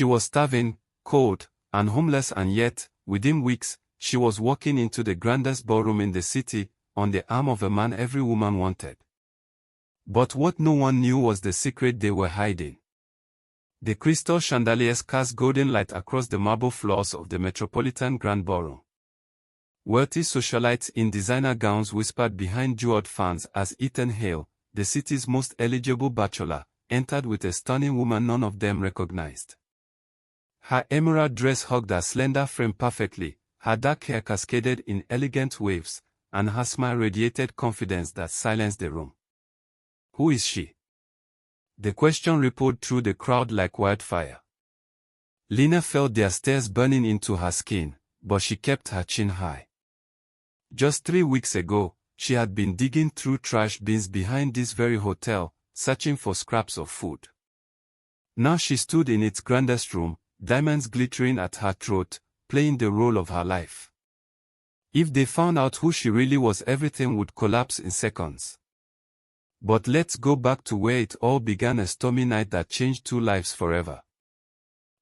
She was starving, cold, and homeless, and yet, within weeks, she was walking into the grandest ballroom in the city, on the arm of a man every woman wanted. But what no one knew was the secret they were hiding. The crystal chandeliers cast golden light across the marble floors of the Metropolitan Grand Ballroom. Wealthy socialites in designer gowns whispered behind jeweled fans as Ethan Hale, the city's most eligible bachelor, entered with a stunning woman none of them recognized. Her emerald dress hugged her slender frame perfectly, her dark hair cascaded in elegant waves, and her smile radiated confidence that silenced the room. Who is she? The question rippled through the crowd like wildfire. Lena felt their stares burning into her skin, but she kept her chin high. Just 3 weeks ago, she had been digging through trash bins behind this very hotel, searching for scraps of food. Now she stood in its grandest room, diamonds glittering at her throat, playing the role of her life. If they found out who she really was, everything would collapse in seconds. But let's go back to where it all began, a stormy night that changed 2 lives forever.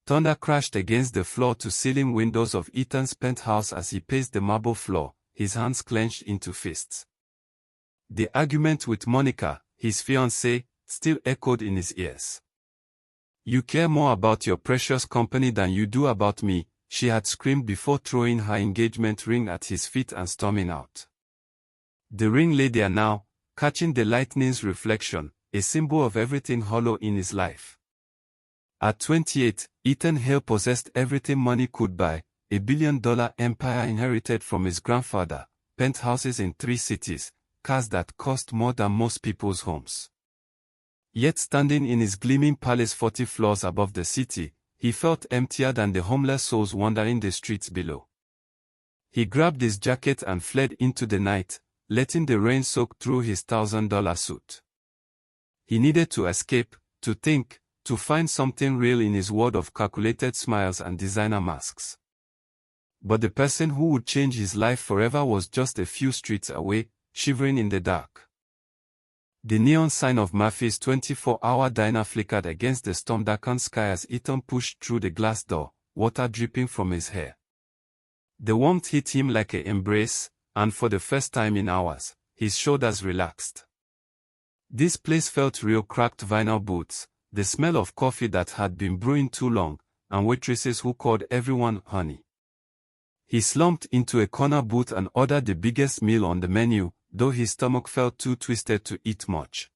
Thunder crashed against the floor-to-ceiling windows of Ethan's penthouse as he paced the marble floor, his hands clenched into fists. The argument with Monica, his fiancée, still echoed in his ears. "You care more about your precious company than you do about me," she had screamed before throwing her engagement ring at his feet and storming out. The ring lay there now, catching the lightning's reflection, a symbol of everything hollow in his life. At 28, Ethan Hale possessed everything money could buy, a billion-dollar empire inherited from his grandfather, penthouses in 3 cities, cars that cost more than most people's homes. Yet standing in his gleaming palace 40 floors above the city, he felt emptier than the homeless souls wandering the streets below. He grabbed his jacket and fled into the night, letting the rain soak through his $1,000 suit. He needed to escape, to think, to find something real in his world of calculated smiles and designer masks. But the person who would change his life forever was just a few streets away, shivering in the dark. The neon sign of Murphy's 24-hour diner flickered against the storm-darkened sky as Ethan pushed through the glass door, water dripping from his hair. The warmth hit him like an embrace, and for the first time in hours, his shoulders relaxed. This place felt real. Cracked vinyl boots, the smell of coffee that had been brewing too long, and waitresses who called everyone honey. He slumped into a corner booth and ordered the biggest meal on the menu, though his stomach felt too twisted to eat much.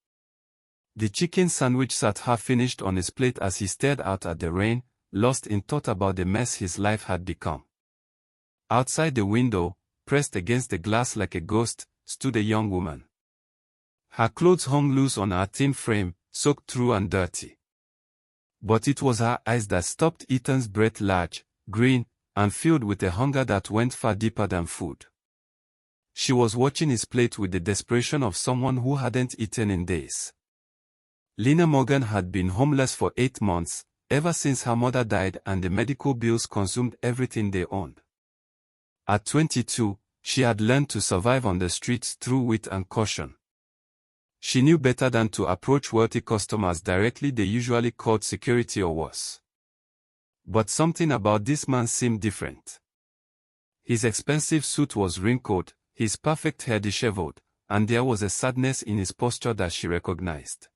The chicken sandwich sat half-finished on his plate as he stared out at the rain, lost in thought about the mess his life had become. Outside the window, pressed against the glass like a ghost, stood a young woman. Her clothes hung loose on her thin frame, soaked through and dirty. But it was her eyes that stopped Ethan's breath, large, green, and filled with a hunger that went far deeper than food. She was watching his plate with the desperation of someone who hadn't eaten in days. Lena Morgan had been homeless for 8 months, ever since her mother died and the medical bills consumed everything they owned. At 22, she had learned to survive on the streets through wit and caution. She knew better than to approach wealthy customers directly. They usually called security or worse. But something about this man seemed different. His expensive suit was wrinkled, his perfect hair disheveled, and there was a sadness in his posture that she recognized.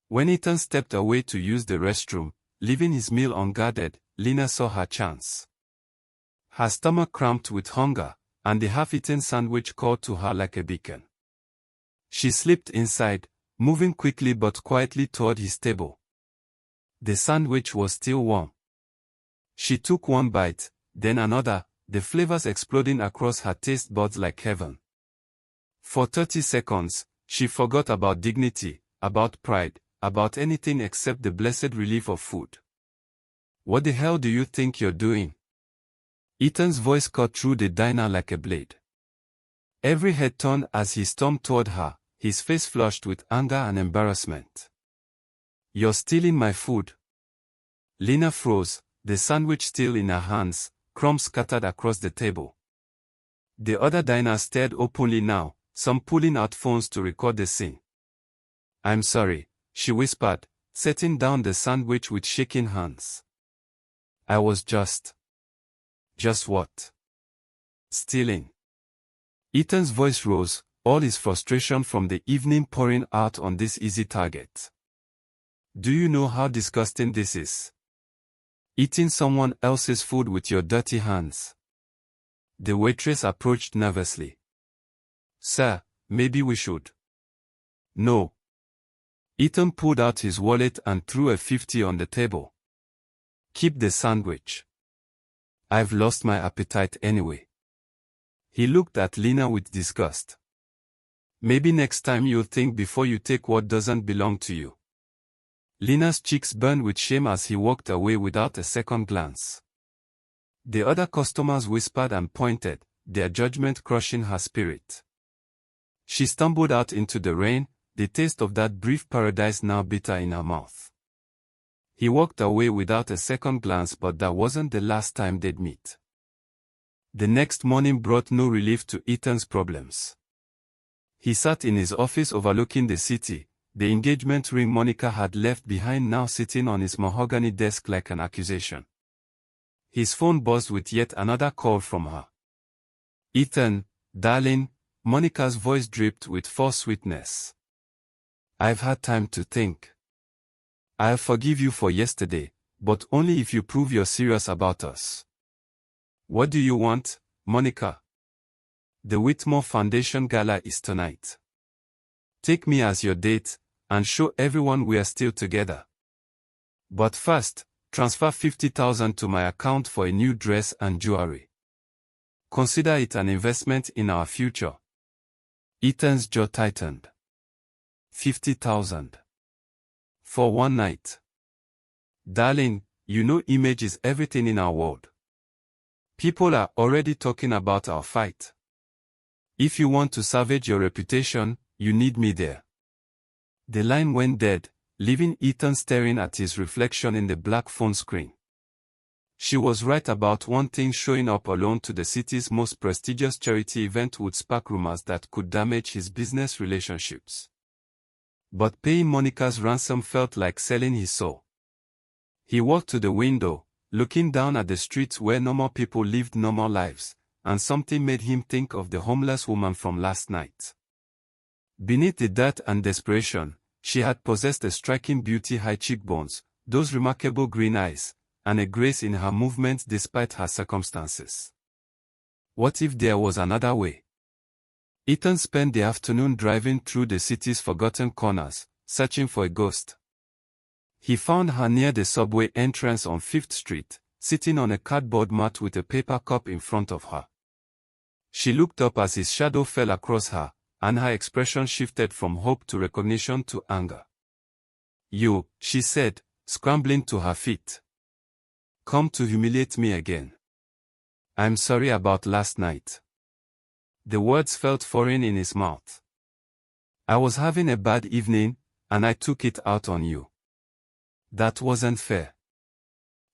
When Ethan stepped away to use the restroom, leaving his meal unguarded, Lena saw her chance. Her stomach cramped with hunger, and the half-eaten sandwich called to her like a beacon. She slipped inside, moving quickly but quietly toward his table. The sandwich was still warm. She took one bite, then another, the flavors exploding across her taste buds like heaven. For 30 seconds, she forgot about dignity, about pride, about anything except the blessed relief of food. "What the hell do you think you're doing?" Ethan's voice cut through the diner like a blade. Every head turned as he stormed toward her, his face flushed with anger and embarrassment. "You're stealing my food." Lena froze, the sandwich still in her hands, crumbs scattered across the table. The other diners stared openly now, some pulling out phones to record the scene. "I'm sorry," she whispered, setting down the sandwich with shaking hands. I was just what? Stealing. Ethan's voice rose, all his frustration from the evening pouring out on this easy target. Do you know how disgusting this is? Eating someone else's food with your dirty hands. The waitress approached nervously. Sir, maybe we should. No. Ethan pulled out his wallet and threw a 50 on the table. Keep the sandwich. I've lost my appetite anyway. He looked at Lena with disgust. Maybe next time you'll think before you take what doesn't belong to you. Lena's cheeks burned with shame as he walked away without a second glance. The other customers whispered and pointed, their judgment crushing her spirit. She stumbled out into the rain, the taste of that brief paradise now bitter in her mouth. He walked away without a second glance, but that wasn't the last time they'd meet. The next morning brought no relief to Ethan's problems. He sat in his office overlooking the city, the engagement ring Monica had left behind now sitting on his mahogany desk like an accusation. His phone buzzed with yet another call from her. Ethan, darling, Monica's voice dripped with false sweetness. I've had time to think. I'll forgive you for yesterday, but only if you prove you're serious about us. What do you want, Monica? The Whitmore Foundation Gala is tonight. Take me as your date, and show everyone we are still together. But first, transfer $50,000 to my account for a new dress and jewelry. Consider it an investment in our future. Ethan's jaw tightened. $50,000. For one night. Darling, you know image is everything in our world. People are already talking about our fight. If you want to salvage your reputation, you need me there. The line went dead, leaving Ethan staring at his reflection in the black phone screen. She was right about one thing: showing up alone to the city's most prestigious charity event would spark rumors that could damage his business relationships. But paying Monica's ransom felt like selling his soul. He walked to the window, looking down at the streets where normal people lived normal lives, and something made him think of the homeless woman from last night. Beneath the dirt and desperation, she had possessed a striking beauty: high cheekbones, those remarkable green eyes, and a grace in her movements despite her circumstances. What if there was another way? Ethan spent the afternoon driving through the city's forgotten corners, searching for a ghost. He found her near the subway entrance on 5th Street, sitting on a cardboard mat with a paper cup in front of her. She looked up as his shadow fell across her, and her expression shifted from hope to recognition to anger. You, she said, scrambling to her feet. Come to humiliate me again. I'm sorry about last night. The words felt foreign in his mouth. I was having a bad evening, and I took it out on you. That wasn't fair.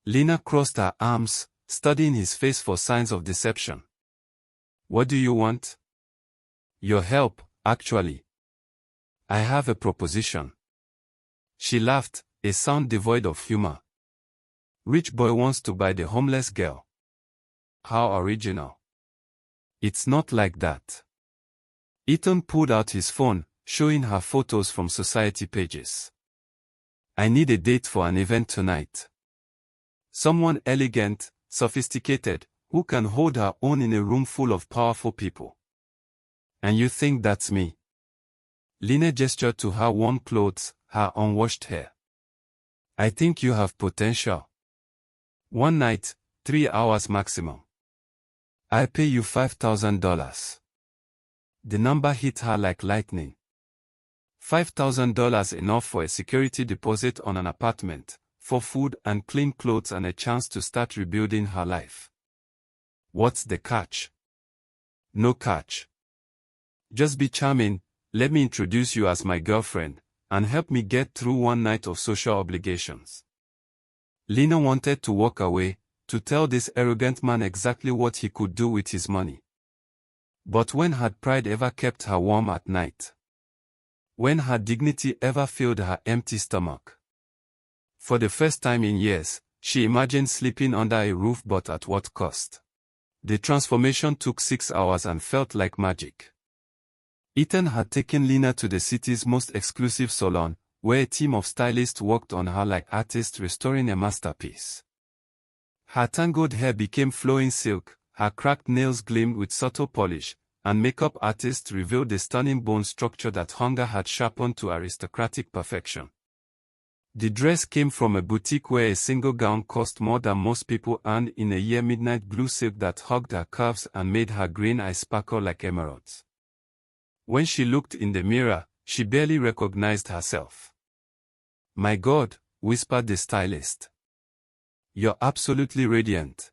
Lena crossed her arms, studying his face for signs of deception. What do you want? Your help, actually. I have a proposition. She laughed, a sound devoid of humor. Rich boy wants to buy the homeless girl. How original. It's not like that. Ethan pulled out his phone, showing her photos from society pages. I need a date for an event tonight. Someone elegant, sophisticated, who can hold her own in a room full of powerful people. And you think that's me? Lena gestured to her worn clothes, her unwashed hair. I think you have potential. One night, 3 hours maximum. I'll pay you $5,000. The number hit her like lightning. $5,000 enough for a security deposit on an apartment, for food and clean clothes and a chance to start rebuilding her life. What's the catch? No catch. Just be charming, let me introduce you as my girlfriend, and help me get through one night of social obligations. Lena wanted to walk away, to tell this arrogant man exactly what he could do with his money. But when had pride ever kept her warm at night? When had dignity ever filled her empty stomach? For the first time in years, She imagined sleeping under a roof, but at what cost? The transformation took 6 hours and felt like magic. Ethan had taken Lena to the city's most exclusive salon, where a team of stylists worked on her like artists restoring a masterpiece. Her tangled hair became flowing silk, her cracked nails gleamed with subtle polish, and makeup artists revealed the stunning bone structure that hunger had sharpened to aristocratic perfection. The dress came from a boutique where a single gown cost more than most people earned in a year. Midnight blue silk that hugged her curves and made her green eyes sparkle like emeralds. When she looked in the mirror, she barely recognized herself. "My God," whispered the stylist. "You're absolutely radiant."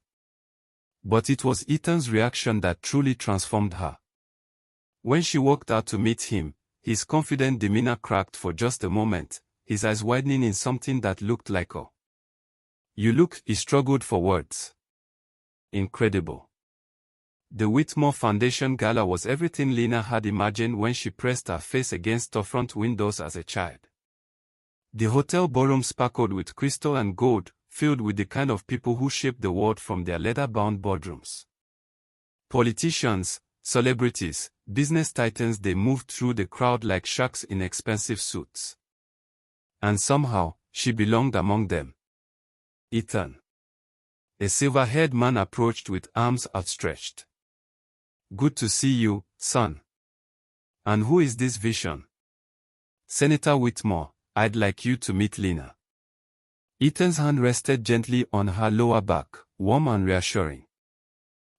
But it was Ethan's reaction that truly transformed her. When she walked out to meet him, his confident demeanor cracked for just a moment, his eyes widening in something that looked like awe. "You look," he struggled for words. "Incredible." The Whitmore Foundation Gala was everything Lena had imagined when she pressed her face against storefront windows as a child. The hotel ballroom sparkled with crystal and gold, filled with the kind of people who shaped the world from their leather-bound boardrooms. Politicians, celebrities, business titans, they moved through the crowd like sharks in expensive suits. And somehow, she belonged among them. "Ethan." A silver-haired man approached with arms outstretched. "Good to see you, son." "And who is this vision?" "Senator Whitmore. I'd like you to meet Lena." Ethan's hand rested gently on her lower back, warm and reassuring.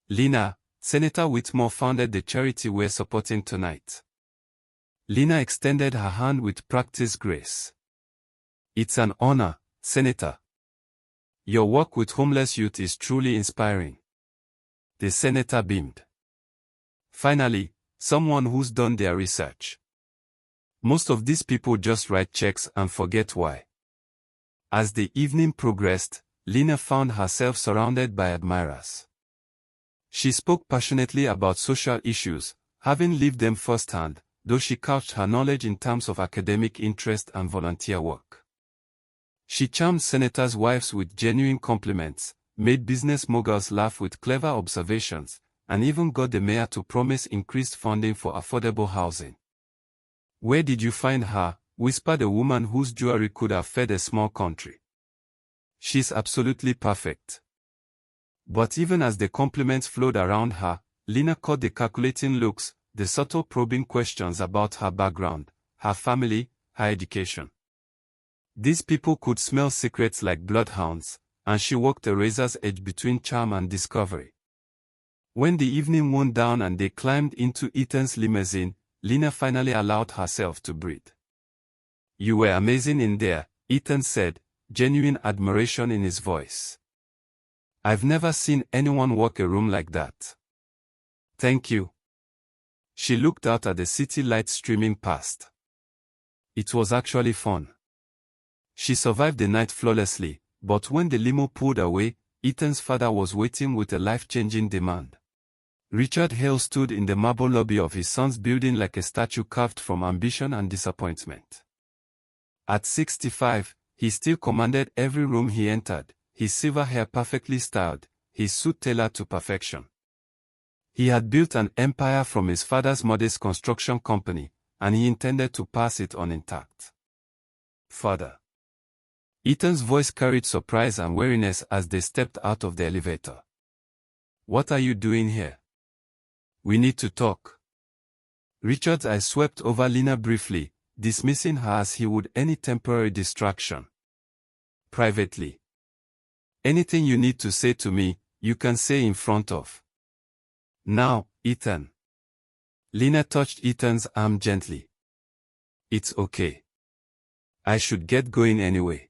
"Lena, Senator Whitmore founded the charity we're supporting tonight." Lena extended her hand with practiced grace. "It's an honor, Senator. Your work with homeless youth is truly inspiring." The senator beamed. "Finally, someone who's done their research. Most of these people just write checks and forget why." As the evening progressed, Lena found herself surrounded by admirers. She spoke passionately about social issues, having lived them firsthand, though she couched her knowledge in terms of academic interest and volunteer work. She charmed senators' wives with genuine compliments, made business moguls laugh with clever observations, and even got the mayor to promise increased funding for affordable housing. "Where did you find her?" whispered a woman whose jewelry could have fed a small country. "She's absolutely perfect." But even as the compliments flowed around her, Lena caught the calculating looks, the subtle probing questions about her background, her family, her education. These people could smell secrets like bloodhounds, and she walked a razor's edge between charm and discovery. When the evening wound down and they climbed into Ethan's limousine, Lena finally allowed herself to breathe. "You were amazing in there," Ethan said, genuine admiration in his voice. "I've never seen anyone walk a room like that." "Thank you." She looked out at the city lights streaming past. It was actually fun. She survived the night flawlessly, but when the limo pulled away, Ethan's father was waiting with a life-changing demand. Richard Hale stood in the marble lobby of his son's building like a statue carved from ambition and disappointment. At 65, he still commanded every room he entered, his silver hair perfectly styled, his suit tailored to perfection. He had built an empire from his father's modest construction company, and he intended to pass it on intact. "Father." Ethan's voice carried surprise and weariness as they stepped out of the elevator. "What are you doing here?" "We need to talk." Richard's eyes swept over Lena briefly, dismissing her as he would any temporary distraction. "Privately. Anything you need to say to me, you can say in front of." "Now, Ethan." Lena touched Ethan's arm gently. "It's okay. I should get going anyway."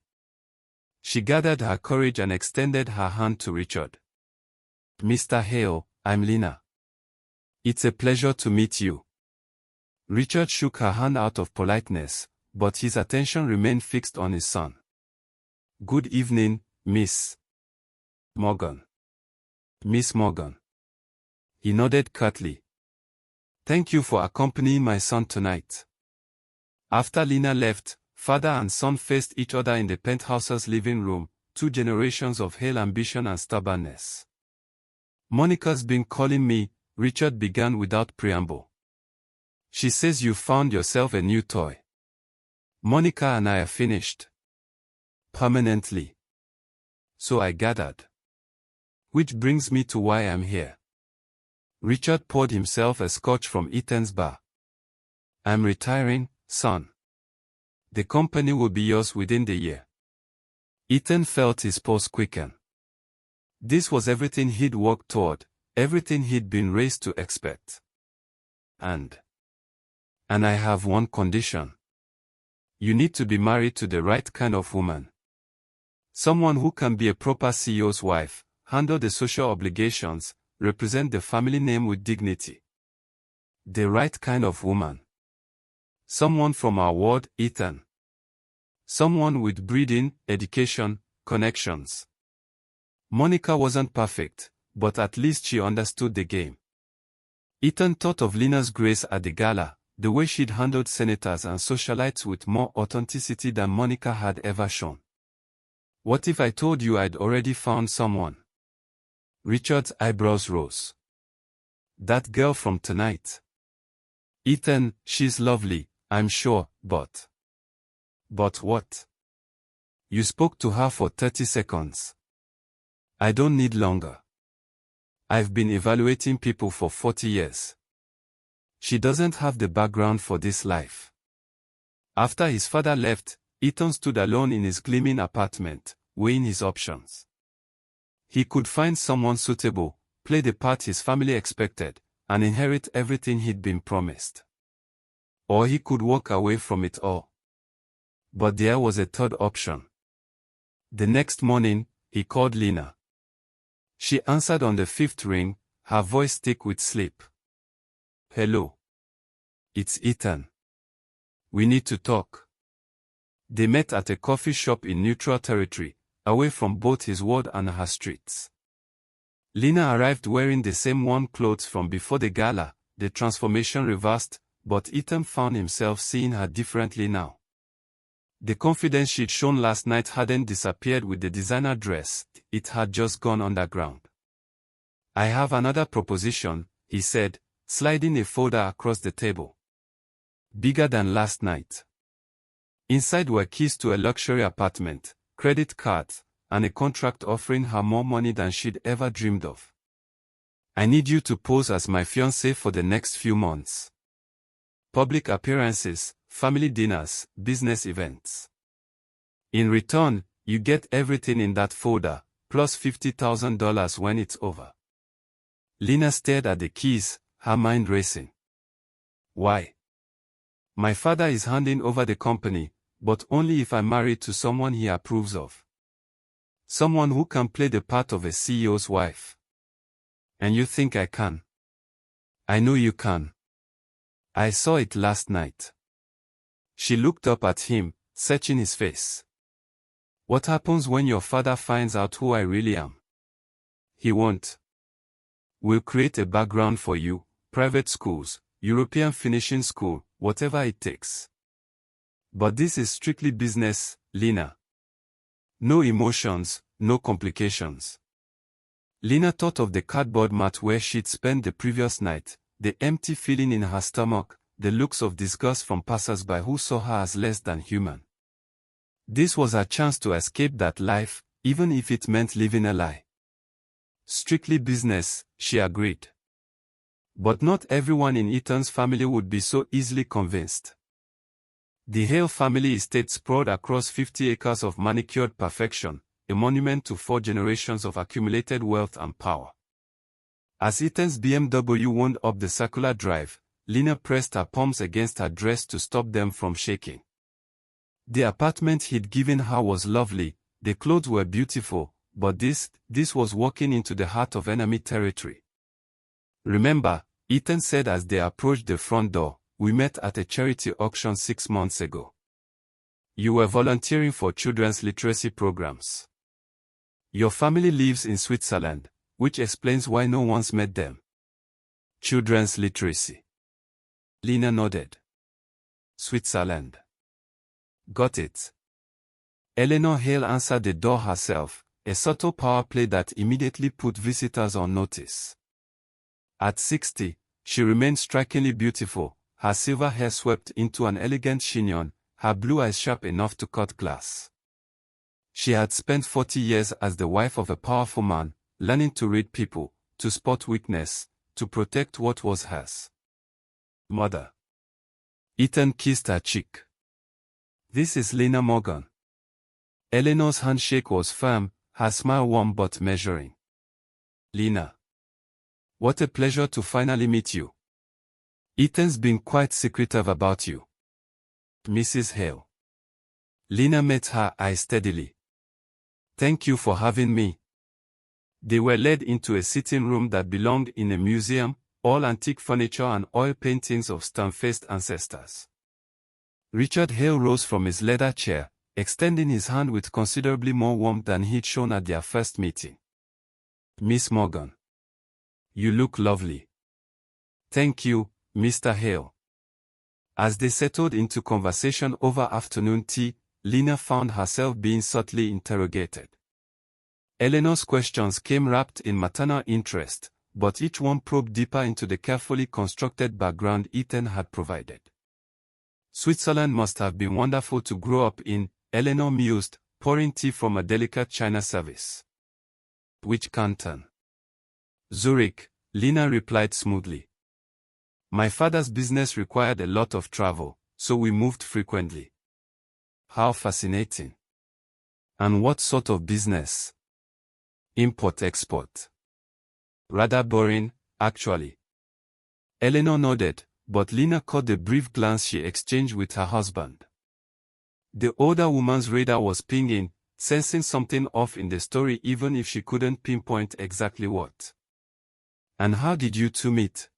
She gathered her courage and extended her hand to Richard. "Mr. Hale, I'm Lena. It's a pleasure to meet you." Richard shook her hand out of politeness, but his attention remained fixed on his son. "Good evening, Miss Morgan." "Miss Morgan." He nodded curtly. "Thank you for accompanying my son tonight." After Lena left, father and son faced each other in the penthouse's living room, 2 generations of hale ambition and stubbornness. Monica's been calling me, Richard began without preamble. She says you found yourself a new toy. Monica and I are finished. Permanently. So I gathered. Which brings me to why I'm here. Richard poured himself a scotch from Ethan's bar. I'm retiring, son. The company will be yours within the year. Ethan felt his pulse quicken. This was everything he'd worked toward, everything he'd been raised to expect. And I have one condition. You need to be married to the right kind of woman. Someone who can be a proper CEO's wife, handle the social obligations, represent the family name with dignity. The right kind of woman. Someone from our world, Ethan. Someone with breeding, education, connections. Monica wasn't perfect, but at least she understood the game. Ethan thought of Lena's grace at the gala, the way she'd handled senators and socialites with more authenticity than Monica had ever shown. What if I told you I'd already found someone? Richard's eyebrows rose. That girl from tonight. Ethan, she's lovely, I'm sure, but... But what? You spoke to her for 30 seconds. I don't need longer. I've been evaluating people for 40 years. She doesn't have the background for this life. After his father left, Ethan stood alone in his gleaming apartment, weighing his options. He could find someone suitable, play the part his family expected, and inherit everything he'd been promised. Or he could walk away from it all. But there was a third option. The next morning, he called Lena. She answered on the 5th ring, her voice thick with sleep. Hello. It's Ethan. We need to talk. They met at a coffee shop in neutral territory, away from both his ward and her streets. Lena arrived wearing the same warm clothes from before the gala, the transformation reversed, but Ethan found himself seeing her differently now. The confidence she'd shown last night hadn't disappeared with the designer dress, it had just gone underground. I have another proposition, he said, sliding a folder across the table. Bigger than last night. Inside were keys to a luxury apartment, credit cards, and a contract offering her more money than she'd ever dreamed of. I need you to pose as my fiancé for the next few months. Public appearances, family dinners, business events. In return, you get everything in that folder, plus $50,000 when it's over. Lena stared at the keys, her mind racing. Why? My father is handing over the company, but only if I'm married to someone he approves of. Someone who can play the part of a CEO's wife. And you think I can? I know you can. I saw it last night. She looked up at him, searching his face. What happens when your father finds out who I really am? He won't. We'll create a background for you, private schools, European finishing school, whatever it takes. But this is strictly business, Lena. No emotions, no complications. Lena thought of the cardboard mat where she'd spent the previous night, the empty feeling in her stomach, the looks of disgust from passers-by who saw her as less than human. This was her chance to escape that life, even if it meant living a lie. Strictly business, she agreed. But not everyone in Ethan's family would be so easily convinced. The Hale family estate sprawled across 50 acres of manicured perfection, a monument to 4 generations of accumulated wealth and power. As Ethan's BMW wound up the circular drive, Lena pressed her palms against her dress to stop them from shaking. The apartment he'd given her was lovely, the clothes were beautiful, but this was walking into the heart of enemy territory. Remember, Ethan said as they approached the front door, we met at a charity auction 6 months ago. You were volunteering for children's literacy programs. Your family lives in Switzerland, which explains why no one's met them. Children's literacy. Lena nodded. Switzerland. Got it. Eleanor Hale answered the door herself, a subtle power play that immediately put visitors on notice. At 60, she remained strikingly beautiful, her silver hair swept into an elegant chignon, her blue eyes sharp enough to cut glass. She had spent 40 years as the wife of a powerful man, learning to read people, to spot weakness, to protect what was hers. Mother. Ethan kissed her cheek. This is Lena Morgan. Eleanor's handshake was firm, her smile warm but measuring. Lena. What a pleasure to finally meet you. Ethan's been quite secretive about you. Mrs. Hale. Lena met her eyes steadily. Thank you for having me. They were led into a sitting room that belonged in a museum, all antique furniture and oil paintings of stern-faced ancestors. Richard Hale rose from his leather chair, extending his hand with considerably more warmth than he'd shown at their first meeting. Miss Morgan. You look lovely. Thank you, Mr. Hale. As they settled into conversation over afternoon tea, Lena found herself being subtly interrogated. Eleanor's questions came wrapped in maternal interest, but each one probed deeper into the carefully constructed background Ethan had provided. Switzerland must have been wonderful to grow up in, Eleanor mused, pouring tea from a delicate china service. Which canton? Zurich, Lena replied smoothly. My father's business required a lot of travel, so we moved frequently. How fascinating. And what sort of business? Import-export. Rather boring, actually. Eleanor nodded, but Lena caught the brief glance she exchanged with her husband. The older woman's radar was pinging, sensing something off in the story even if she couldn't pinpoint exactly what. And how did you two meet?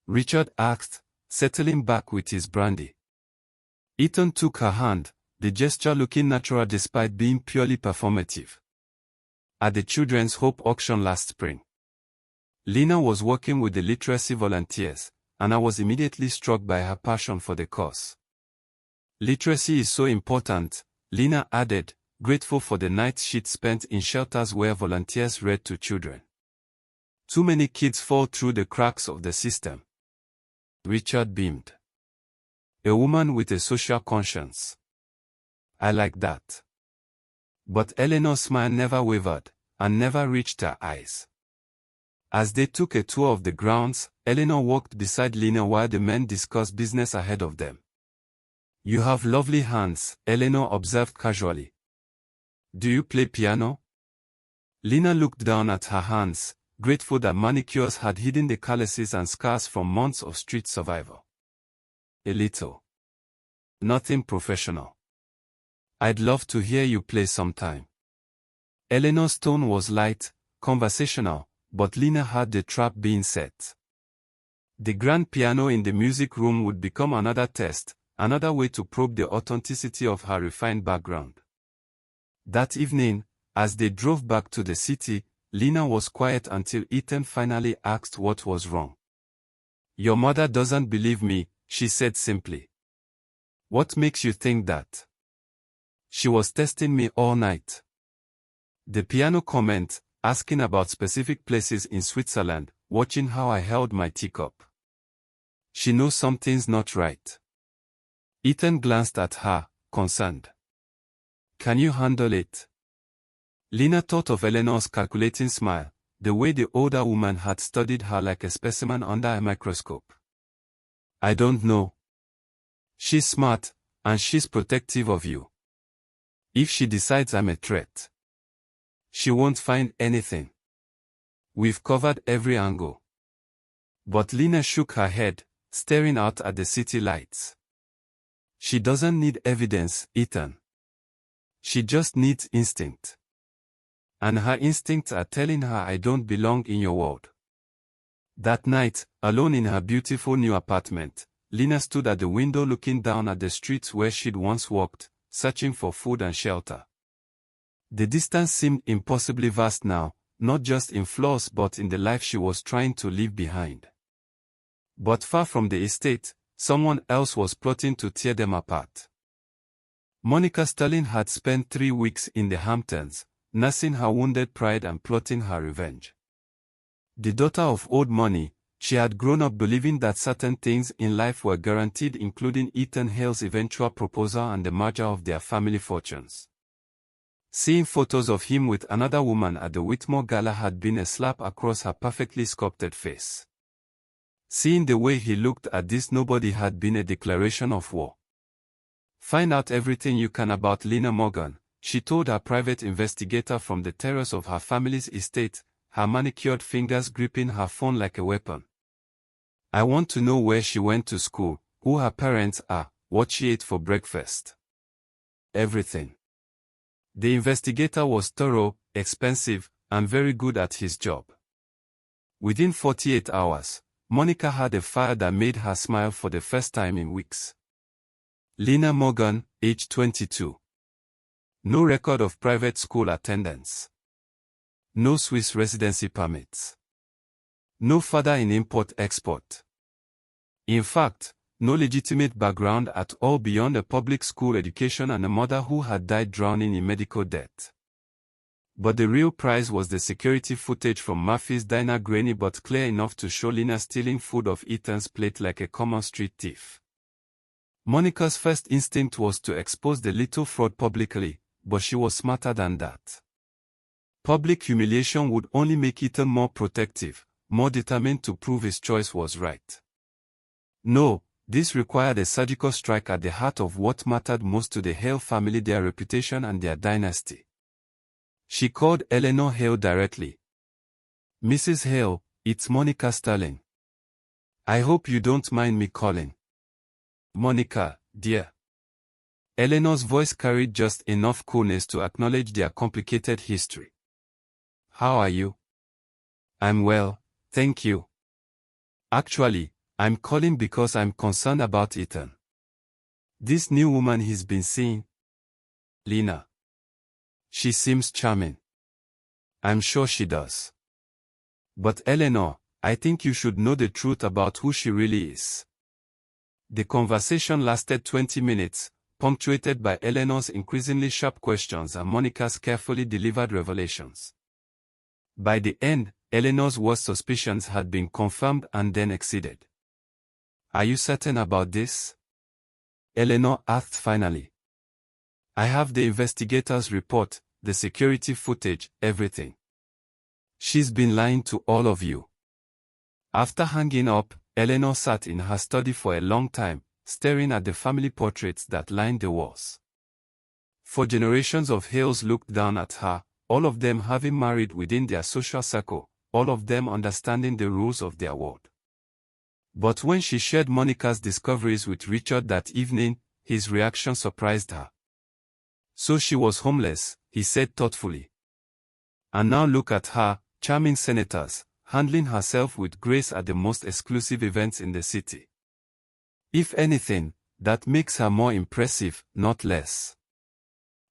Richard asked, settling back with his brandy. Ethan took her hand, the gesture looking natural despite being purely performative. At the Children's Hope auction last spring. Lena was working with the literacy volunteers, and I was immediately struck by her passion for the cause. Literacy is so important, Lena added, grateful for the nights she'd spent in shelters where volunteers read to children. Too many kids fall through the cracks of the system. Richard beamed. A woman with a social conscience. I like that. But Eleanor's smile never wavered, and never reached her eyes. As they took a tour of the grounds, Eleanor walked beside Lena while the men discussed business ahead of them. You have lovely hands, Eleanor observed casually. Do you play piano? Lena looked down at her hands, grateful that manicures had hidden the calluses and scars from months of street survival. A little. Nothing professional. I'd love to hear you play sometime. Eleanor's tone was light, conversational, but Lena had the trap being set. The grand piano in the music room would become another test, another way to probe the authenticity of her refined background. That evening, as they drove back to the city, Lena was quiet until Ethan finally asked what was wrong. Your mother doesn't believe me, she said simply. What makes you think that? She was testing me all night. The piano comment, asking about specific places in Switzerland, watching how I held my teacup. She knows something's not right. Ethan glanced at her, concerned. Can you handle it? Lena thought of Eleanor's calculating smile, the way the older woman had studied her like a specimen under a microscope. I don't know. She's smart, and she's protective of you. If she decides I'm a threat, she won't find anything. We've covered every angle. But Lena shook her head, staring out at the city lights. She doesn't need evidence, Ethan. She just needs instinct. And her instincts are telling her I don't belong in your world. That night, alone in her beautiful new apartment, Lena stood at the window looking down at the streets where she'd once walked, searching for food and shelter. The distance seemed impossibly vast now, not just in flaws but in the life she was trying to leave behind. But far from the estate, someone else was plotting to tear them apart. Monica Sterling had spent 3 weeks in the Hamptons, nursing her wounded pride and plotting her revenge. The daughter of old money, she had grown up believing that certain things in life were guaranteed, including Ethan Hale's eventual proposal and the merger of their family fortunes. Seeing photos of him with another woman at the Whitmore Gala had been a slap across her perfectly sculpted face. Seeing the way he looked at this nobody had been a declaration of war. Find out everything you can about Lena Morgan, she told her private investigator from the terrace of her family's estate, her manicured fingers gripping her phone like a weapon. I want to know where she went to school, who her parents are, what she ate for breakfast. Everything. The investigator was thorough, expensive, and very good at his job. Within 48 hours, Monica had a file that made her smile for the first time in weeks. Lena Morgan, age 22. No record of private school attendance. No Swiss residency permits. No father in import-export. In fact, no legitimate background at all beyond a public school education and a mother who had died drowning in medical debt. But the real prize was the security footage from Murphy's diner, grainy but clear enough to show Lena stealing food off Ethan's plate like a common street thief. Monica's first instinct was to expose the little fraud publicly, but she was smarter than that. Public humiliation would only make Ethan more protective, more determined to prove his choice was right. No, this required a surgical strike at the heart of what mattered most to the Hale family, their reputation and their dynasty. She called Eleanor Hale directly. Mrs. Hale, it's Monica Sterling. I hope you don't mind me calling. Monica, dear. Eleanor's voice carried just enough coolness to acknowledge their complicated history. How are you? I'm well, thank you. Actually, I'm calling because I'm concerned about Ethan. This new woman he's been seeing. Lena. She seems charming. I'm sure she does. But Eleanor, I think you should know the truth about who she really is. The conversation lasted 20 minutes, punctuated by Eleanor's increasingly sharp questions and Monica's carefully delivered revelations. By the end, Eleanor's worst suspicions had been confirmed and then exceeded. Are you certain about this? Eleanor asked finally. I have the investigator's report, the security footage, everything. She's been lying to all of you. After hanging up, Eleanor sat in her study for a long time, staring at the family portraits that lined the walls. For generations of Hales looked down at her, all of them having married within their social circle, all of them understanding the rules of their world. But when she shared Monica's discoveries with Richard that evening, his reaction surprised her. So she was homeless, he said thoughtfully. And now look at her, charming senators, handling herself with grace at the most exclusive events in the city. If anything, that makes her more impressive, not less.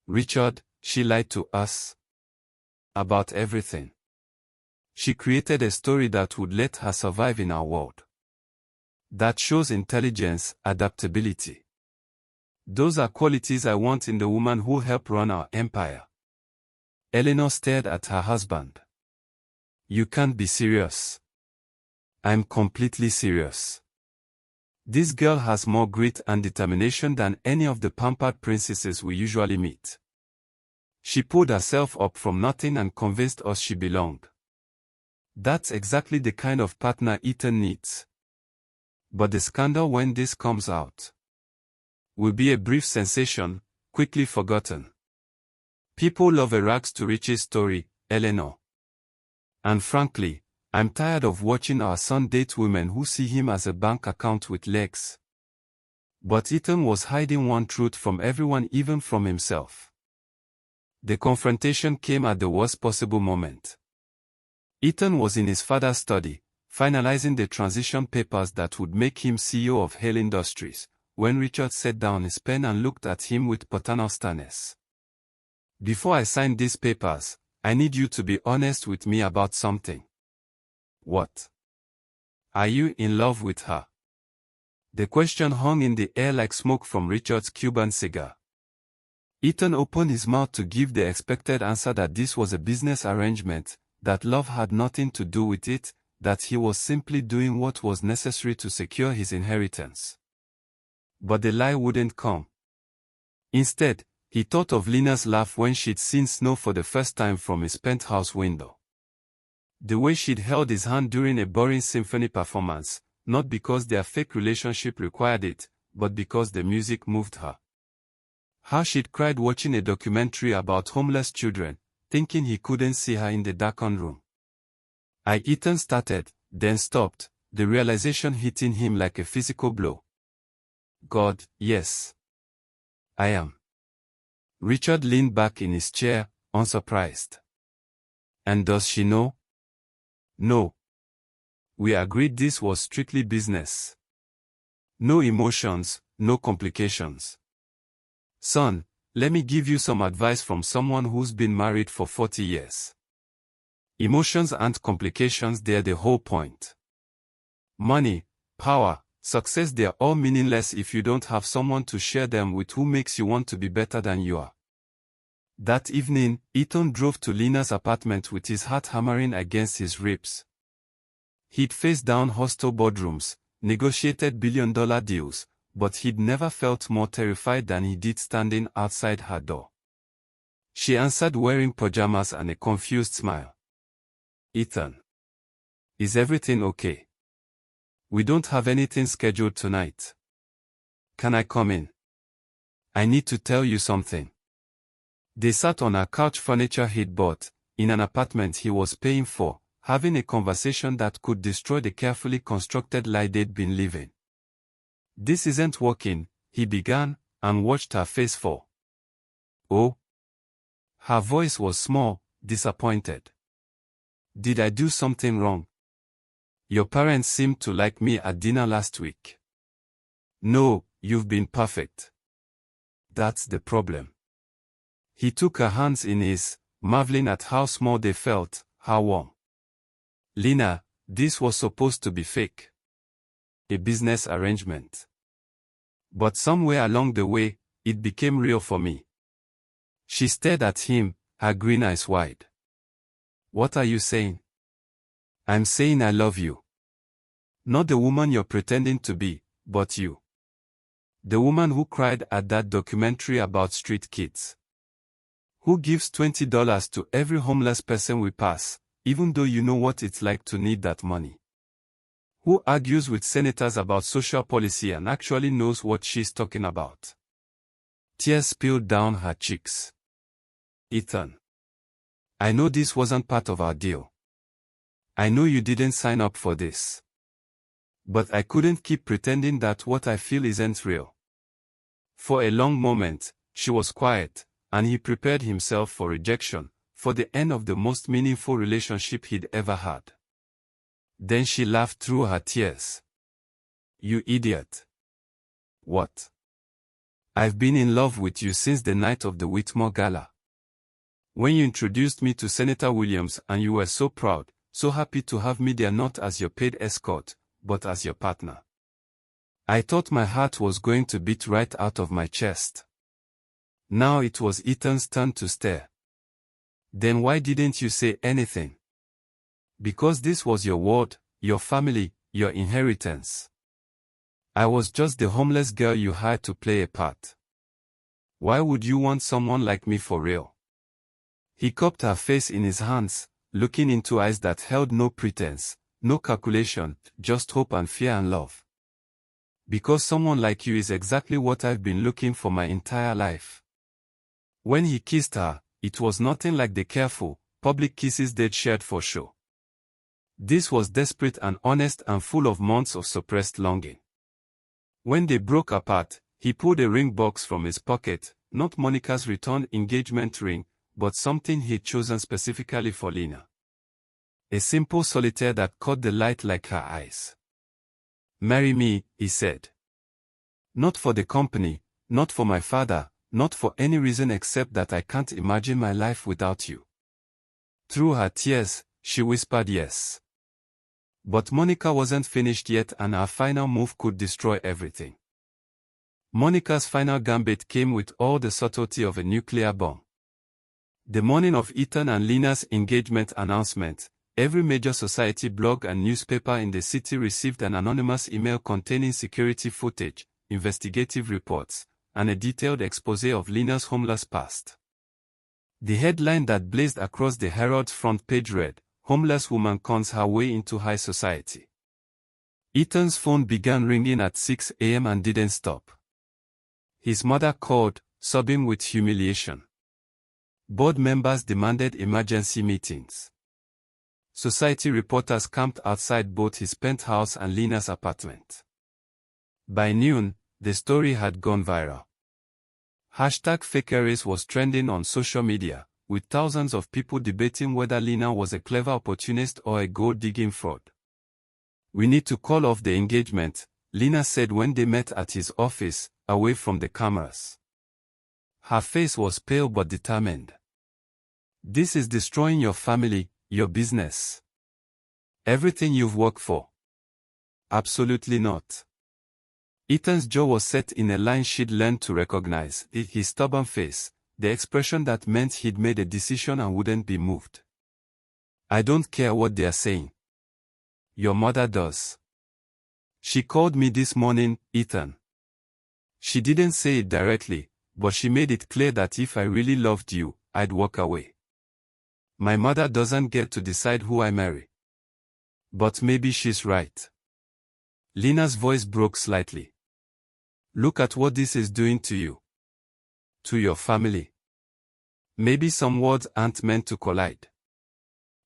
Richard, she lied to us. About everything. She created a story that would let her survive in our world. That shows intelligence, adaptability. Those are qualities I want in the woman who helped run our empire. Eleanor stared at her husband. You can't be serious. I'm completely serious. This girl has more grit and determination than any of the pampered princesses we usually meet. She pulled herself up from nothing and convinced us she belonged. That's exactly the kind of partner Ethan needs. But the scandal when this comes out will be a brief sensation, quickly forgotten. People love a rags to riches story, Eleanor. And frankly, I'm tired of watching our son date women who see him as a bank account with legs. But Ethan was hiding one truth from everyone, even from himself. The confrontation came at the worst possible moment. Ethan was in his father's study, finalizing the transition papers that would make him CEO of Hale Industries, when Richard set down his pen and looked at him with paternal sternness. Before I sign these papers, I need you to be honest with me about something. What? Are you in love with her? The question hung in the air like smoke from Richard's Cuban cigar. Ethan opened his mouth to give the expected answer that this was a business arrangement, that love had nothing to do with it, that he was simply doing what was necessary to secure his inheritance. But the lie wouldn't come. Instead, he thought of Lena's laugh when she'd seen snow for the first time from his penthouse window. The way she'd held his hand during a boring symphony performance, not because their fake relationship required it, but because the music moved her. How she'd cried watching a documentary about homeless children, thinking he couldn't see her in the darkened room. Ethan started, then stopped, the realization hitting him like a physical blow. God, yes. I am. Richard leaned back in his chair, unsurprised. And does she know? No. We agreed this was strictly business. No emotions, no complications. Son, let me give you some advice from someone who's been married for 40 years. Emotions aren't complications, they're the whole point. Money, power, success, they're all meaningless if you don't have someone to share them with who makes you want to be better than you are. That evening, Ethan drove to Lena's apartment with his heart hammering against his ribs. He'd faced down hostile boardrooms, negotiated billion-dollar deals, but he'd never felt more terrified than he did standing outside her door. She answered wearing pajamas and a confused smile. Ethan. Is everything okay? We don't have anything scheduled tonight. Can I come in? I need to tell you something. They sat on a couch furniture he'd bought, in an apartment he was paying for, having a conversation that could destroy the carefully constructed lie they'd been living. This isn't working, he began, and watched her face fall. Oh? Her voice was small, disappointed. Did I do something wrong? Your parents seemed to like me at dinner last week. No, you've been perfect. That's the problem. He took her hands in his, marveling at how small they felt, how warm. Lena, this was supposed to be fake. A business arrangement. But somewhere along the way, it became real for me. She stared at him, her green eyes wide. What are you saying? I'm saying I love you. Not the woman you're pretending to be, but you. The woman who cried at that documentary about street kids. Who gives $20 to every homeless person we pass, even though you know what it's like to need that money. Who argues with senators about social policy and actually knows what she's talking about. Tears spilled down her cheeks. Ethan. I know this wasn't part of our deal. I know you didn't sign up for this. But I couldn't keep pretending that what I feel isn't real. For a long moment, she was quiet, and he prepared himself for rejection, for the end of the most meaningful relationship he'd ever had. Then she laughed through her tears. You idiot. What? I've been in love with you since the night of the Whitmore Gala. When you introduced me to Senator Williams and you were so proud, so happy to have me there not as your paid escort, but as your partner. I thought my heart was going to beat right out of my chest. Now it was Ethan's turn to stare. Then why didn't you say anything? Because this was your world, your family, your inheritance. I was just the homeless girl you hired to play a part. Why would you want someone like me for real? He cupped her face in his hands, looking into eyes that held no pretense, no calculation, just hope and fear and love. Because someone like you is exactly what I've been looking for my entire life. When he kissed her, it was nothing like the careful, public kisses they'd shared for show. This was desperate and honest and full of months of suppressed longing. When they broke apart, he pulled a ring box from his pocket, not Monica's returned engagement ring, but something he'd chosen specifically for Lena. A simple solitaire that caught the light like her eyes. Marry me, he said. Not for the company, not for my father, not for any reason except that I can't imagine my life without you. Through her tears, she whispered yes. But Monica wasn't finished yet and her final move could destroy everything. Monica's final gambit came with all the subtlety of a nuclear bomb. The morning of Ethan and Lena's engagement announcement, every major society blog and newspaper in the city received an anonymous email containing security footage, investigative reports, and a detailed exposé of Lena's homeless past. The headline that blazed across the Herald's front page read, "Homeless woman cons her way into high society." Ethan's phone began ringing at 6 a.m. and didn't stop. His mother called, sobbing with humiliation. Board members demanded emergency meetings. Society reporters camped outside both his penthouse and Lena's apartment. By noon, the story had gone viral. #Fakeries was trending on social media, with thousands of people debating whether Lena was a clever opportunist or a gold-digging fraud. "We need to call off the engagement," Lena said when they met at his office, away from the cameras. Her face was pale but determined. "This is destroying your family, your business. Everything you've worked for." "Absolutely not." Ethan's jaw was set in a line she'd learned to recognize, his stubborn face, the expression that meant he'd made a decision and wouldn't be moved. "I don't care what they're saying. Your mother does. She called me this morning, Ethan. She didn't say it directly, but she made it clear that if I really loved you, I'd walk away. My mother doesn't get to decide who I marry. But maybe she's right." Lena's voice broke slightly. "Look at what this is doing to you. To your family." Maybe some words aren't meant to collide.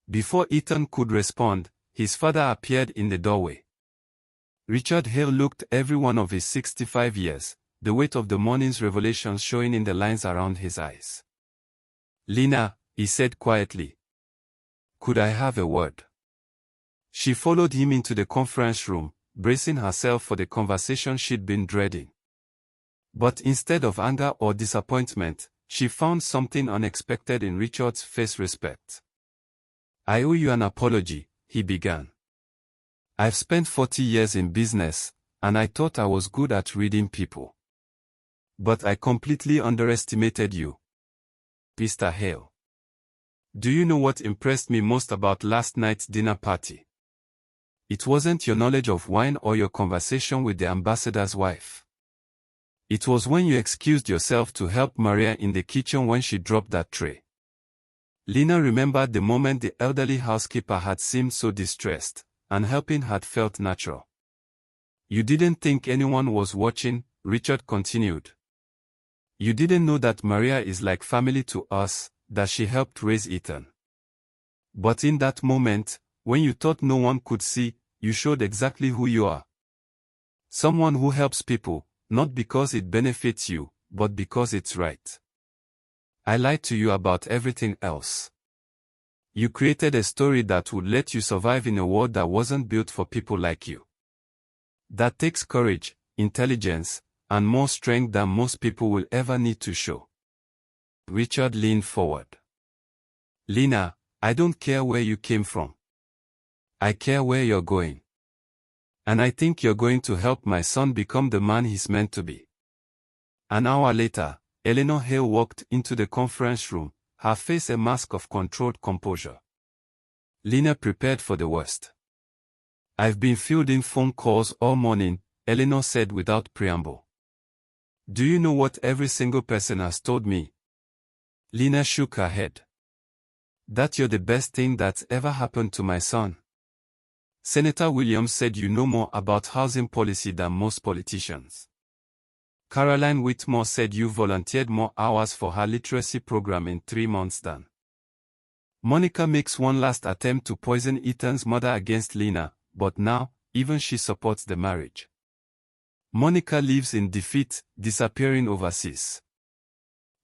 Before Ethan could respond, his father appeared in the doorway. Richard Hale looked every one of his 65 years, the weight of the morning's revelations showing in the lines around his eyes. "Lena," he said quietly. "Could I have a word?" She followed him into the conference room, bracing herself for the conversation she'd been dreading. But instead of anger or disappointment, she found something unexpected in Richard's face: respect. "I owe you an apology," he began. "I've spent 40 years in business, and I thought I was good at reading people. But I completely underestimated you, Mr. Hale. Do you know what impressed me most about last night's dinner party? It wasn't your knowledge of wine or your conversation with the ambassador's wife. It was when you excused yourself to help Maria in the kitchen when she dropped that tray." Lena remembered the moment the elderly housekeeper had seemed so distressed, and helping had felt natural. "You didn't think anyone was watching," Richard continued. "You didn't know that Maria is like family to us, that she helped raise Ethan. But in that moment, when you thought no one could see, you showed exactly who you are. Someone who helps people, not because it benefits you, but because it's right. I lied to you about everything else. You created a story that would let you survive in a world that wasn't built for people like you. That takes courage, intelligence, and more strength than most people will ever need to show." Richard leaned forward. "Lena, I don't care where you came from. I care where you're going. And I think you're going to help my son become the man he's meant to be." An hour later, Eleanor Hale walked into the conference room, her face a mask of controlled composure. Lena prepared for the worst. "I've been fielding phone calls all morning," Eleanor said without preamble. "Do you know what every single person has told me?" Lena shook her head. "That you're the best thing that's ever happened to my son. Senator Williams said you know more about housing policy than most politicians. Caroline Whitmore said you volunteered more hours for her literacy program in 3 months than." Monica makes one last attempt to poison Ethan's mother against Lena, but now, even she supports the marriage. Monica lives in defeat, disappearing overseas.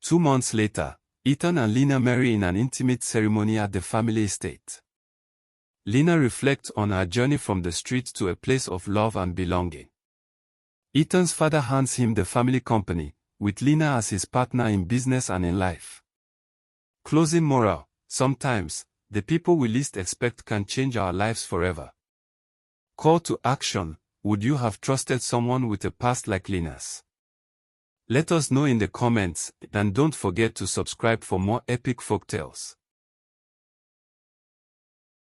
2 months later, Ethan and Lena marry in an intimate ceremony at the family estate. Lena reflects on her journey from the street to a place of love and belonging. Ethan's father hands him the family company, with Lena as his partner in business and in life. Closing moral: sometimes, the people we least expect can change our lives forever. Call to action: would you have trusted someone with a past like Lena's? Let us know in the comments, and don't forget to subscribe for more epic folktales.